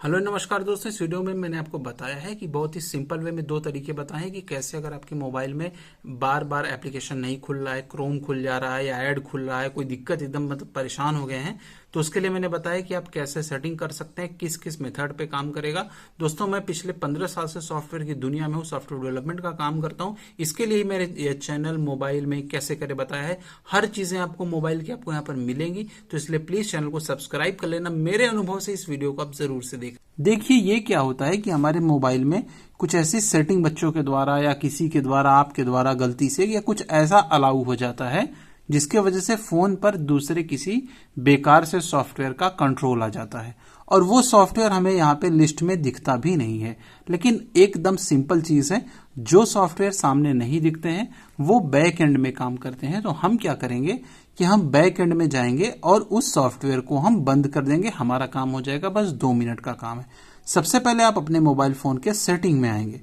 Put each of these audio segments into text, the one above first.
Hello नमस्कार दोस्तों, इस वीडियो में मैंने आपको बताया है कि बहुत ही सिंपल वे में दो तरीके बताए हैं कि कैसे अगर आपके मोबाइल में बार बार एप्लीकेशन नहीं खुल रहा है, क्रोम खुल जा रहा है या ऐड खुल रहा है, कोई दिक्कत एकदम मतलब परेशान हो गए हैं, तो उसके लिए मैंने बताया कि आप कैसे सेटिंग कर सकते हैं, किस किस मेथड पे काम करेगा। दोस्तों मैं पिछले 15 साल से सॉफ्टवेयर की दुनिया में हूँ, सॉफ्टवेयर डेवलपमेंट का काम करता हूँ। इसके लिए ही मेरे ये चैनल मोबाइल में कैसे करे बताया है। हर चीजें आपको मोबाइल की आपको यहाँ पर मिलेंगी, तो इसलिए प्लीज चैनल को सब्सक्राइब कर लेना। मेरे अनुभव से इस वीडियो को आप जरूर से देखिए ये क्या होता है कि हमारे मोबाइल में कुछ ऐसी सेटिंग बच्चों के द्वारा या किसी के द्वारा आपके द्वारा गलती से या कुछ ऐसा अलाउ हो जाता है जिसके वजह से फोन पर दूसरे किसी बेकार से सॉफ्टवेयर का कंट्रोल आ जाता है और वो सॉफ्टवेयर हमें यहाँ पे लिस्ट में दिखता भी नहीं है। लेकिन एकदम सिंपल चीज है, जो सॉफ्टवेयर सामने नहीं दिखते हैं वो बैक एंड में काम करते हैं। तो हम क्या करेंगे कि हम बैक एंड में जाएंगे और उस सॉफ्टवेयर को हम बंद कर देंगे। हमारा काम हो जाएगा, बस 2 मिनट का काम है। सबसे पहले आप अपने मोबाइल फोन के सेटिंग में आएंगे।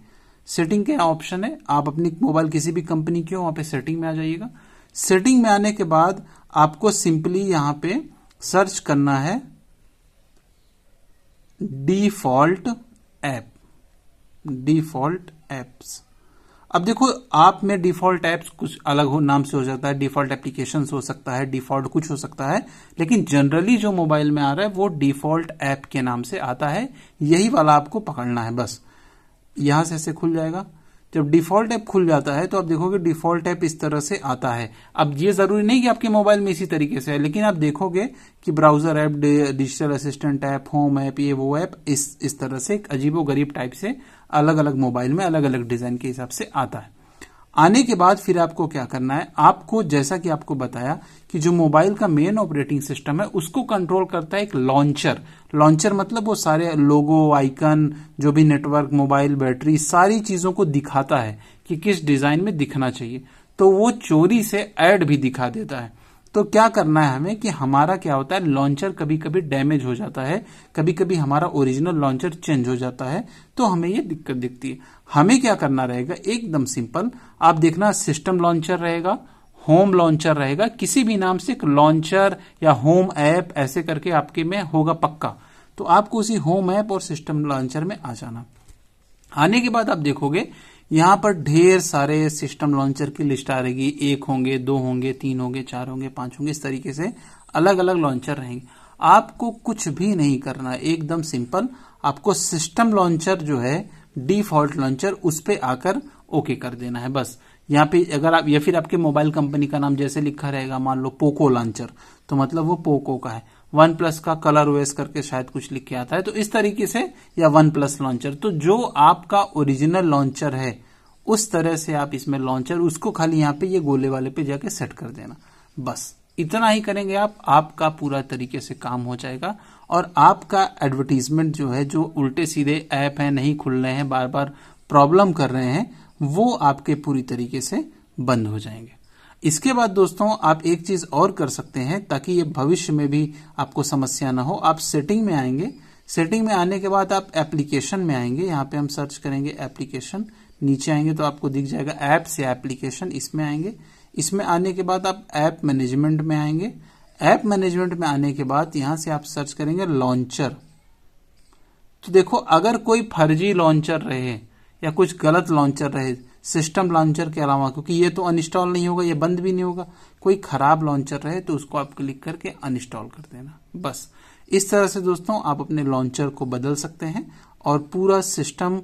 सेटिंग के ऑप्शन है, आप अपनी मोबाइल किसी भी कंपनी की हो वहां पे सेटिंग में आ जाइएगा। सेटिंग में आने के बाद आपको सिंपली यहां पे सर्च करना है डिफॉल्ट ऐप, डिफॉल्ट एप्स। अब देखो आप में डिफॉल्ट एप्स कुछ अलग हो नाम से हो सकता है, डिफॉल्ट एप्लीकेशंस हो सकता है, डिफॉल्ट कुछ हो सकता है, लेकिन जनरली जो मोबाइल में आ रहा है वो डिफॉल्ट ऐप के नाम से आता है। यही वाला आपको पकड़ना है। बस यहां से ऐसे खुल जाएगा। जब डिफॉल्ट ऐप खुल जाता है तो आप देखोगे डिफॉल्ट ऐप इस तरह से आता है। अब ये जरूरी नहीं कि आपके मोबाइल में इसी तरीके से है, लेकिन आप देखोगे कि browser app, digital assistant app, home app, ये वो ऐप इस तरह से एक अजीबोगरीब टाइप से अलग अलग मोबाइल में अलग अलग डिजाइन के हिसाब से आता है। आने के बाद फिर आपको क्या करना है, आपको जैसा कि आपको बताया कि जो मोबाइल का मेन ऑपरेटिंग सिस्टम है उसको कंट्रोल करता है एक लॉन्चर। लॉन्चर मतलब वो सारे लोगो, आइकन, जो भी नेटवर्क, मोबाइल, बैटरी, सारी चीजों को दिखाता है कि किस डिजाइन में दिखना चाहिए। तो वो चोरी से ऐड भी दिखा देता है। तो क्या करना है हमें कि हमारा क्या होता है, लॉन्चर कभी कभी डैमेज हो जाता है, कभी कभी हमारा ओरिजिनल लॉन्चर चेंज हो जाता है, तो हमें ये दिक्कत दिखती है। हमें क्या करना रहेगा, एकदम सिंपल। आप देखना सिस्टम लॉन्चर रहेगा, होम लॉन्चर रहेगा, किसी भी नाम से एक लॉन्चर या होम ऐप ऐसे करके आपके में होगा पक्का। तो आपको उसी होम ऐप और सिस्टम लॉन्चर में आ जाना। आने के बाद आप देखोगे यहां पर ढेर सारे सिस्टम लॉन्चर की लिस्ट आ रहेगी। 1 होंगे, 2 होंगे, 3 होंगे, 4 होंगे, 5 होंगे, इस तरीके से अलग अलग लॉन्चर रहेंगे। आपको कुछ भी नहीं करना है, एकदम सिंपल। आपको सिस्टम लॉन्चर जो है, डिफॉल्ट लॉन्चर, उस पे आकर ओके कर देना है। बस यहाँ पे अगर आप या फिर आपके मोबाइल कंपनी का नाम जैसे लिखा रहेगा, मान लो पोको लॉन्चर, तो मतलब वो पोको का है। वन प्लस का कलर ओएस करके शायद कुछ लिख के आता है, तो इस तरीके से, या वन प्लस लॉन्चर। तो जो आपका ओरिजिनल लॉन्चर है उस तरह से आप इसमें लॉन्चर, उसको खाली यहाँ पे ये गोले वाले पे जाके सेट कर देना। बस इतना ही करेंगे आप, आपका पूरा तरीके से काम हो जाएगा और आपका एडवर्टीजमेंट जो है, जो उल्टे सीधे ऐप है, नहीं खुल रहे हैं, बार बार प्रॉब्लम कर रहे हैं, वो आपके पूरी तरीके से बंद हो जाएंगे। इसके बाद दोस्तों आप एक चीज और कर सकते हैं ताकि ये भविष्य में भी आपको समस्या ना हो। आप सेटिंग में आएंगे, सेटिंग में आने के बाद आप एप्लीकेशन में आएंगे। यहाँ पे हम सर्च करेंगे एप्लीकेशन, नीचे आएंगे तो आपको दिख जाएगा एप्स या एप्लीकेशन, इसमें आएंगे। इसमें आने के बाद आप ऐप मैनेजमेंट में आएंगे। ऐप मैनेजमेंट में आने के बाद यहां से आप सर्च करेंगे लॉन्चर। तो देखो अगर कोई फर्जी लॉन्चर रहे या कुछ गलत लॉन्चर रहे सिस्टम लॉन्चर के अलावा, क्योंकि ये तो अनइंस्टॉल नहीं होगा, ये बंद भी नहीं होगा, कोई खराब लॉन्चर रहे तो उसको आप क्लिक करके अनइंस्टॉल कर देना। बस इस तरह से दोस्तों आप अपने लॉन्चर को बदल सकते हैं और पूरा सिस्टम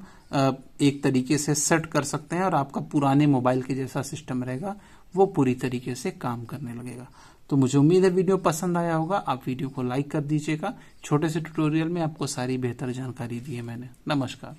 एक तरीके से सेट कर सकते हैं और आपका पुराने मोबाइल के जैसा सिस्टम रहेगा, वो पूरी तरीके से काम करने लगेगा। तो मुझे उम्मीद है वीडियो पसंद आया होगा। आप वीडियो को लाइक कर दीजिएगा। छोटे से ट्यूटोरियल में आपको सारी बेहतर जानकारी दी है मैंने। नमस्कार।